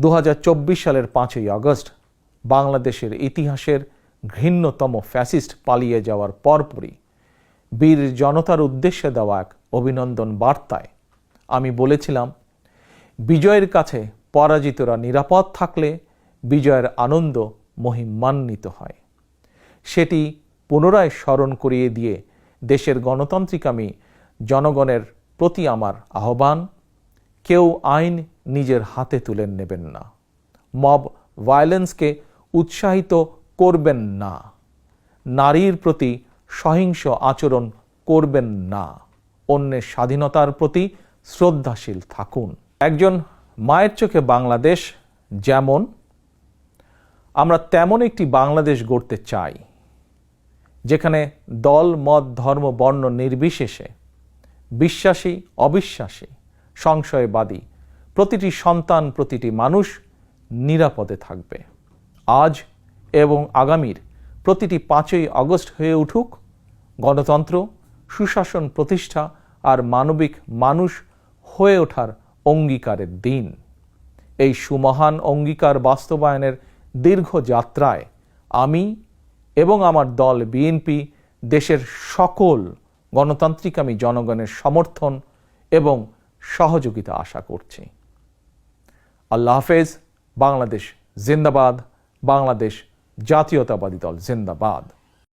2024 সালের 5ই আগস্ট বাংলাদেশের ইতিহাসের ঘৃণ্যতম ফ্যাসিস্ট পালিয়ে যাওয়ার পরপরই বীর জনতার উদ্দেশ্যে দেওয়া এক অভিনন্দন বার্তায় আমি বলেছিলাম, বিজয়ের কাছে পরাজিতরা নিরাপদ থাকলে বিজয়ের আনন্দ মহিমান্বিত হয়। সেটি পুনরায় স্মরণ করিয়ে দিয়ে দেশের গণতান্ত্রিকামী জনগণের প্রতি আমার আহ্বান, কেউ আইন নিজের হাতে তুলে নেবেন না, মব ভায়োলেন্সকে উৎসাহিত করবেন না, নারীর প্রতি সহিংস আচরণ করবেন না, অন্যের স্বাধীনতার প্রতি শ্রদ্ধাশীল থাকুন। একজন মায়ের চোখে বাংলাদেশ যেমন, আমরা তেমন একটি বাংলাদেশ গড়তে চাই যেখানে দল, মত, ধর্ম, বর্ণ নির্বিশেষে বিশ্বাসী, অবিশ্বাসী, সংশয়বাদী প্রতিটি সন্তান, প্রতিটি মানুষ নিরাপদে থাকবে। আজ এবং আগামীর প্রতিটি 5ই আগস্ট হয়ে উঠুক গণতন্ত্র, সুশাসন প্রতিষ্ঠা আর মানবিক মানুষ হয়ে ওঠার অঙ্গীকারের দিন। এই সুমহান অঙ্গীকার বাস্তবায়নের দীর্ঘ যাত্রায় আমি এবং আমার দল বিএনপি দেশের সকল গণতান্ত্রিকামী জনগণের সমর্থন এবং সহযোগিতা আশা করছি। আল্লাহ হাফেজ। বাংলাদেশ জিন্দাবাদ। বাংলাদেশ জাতীয়তাবাদী দল জিন্দাবাদ।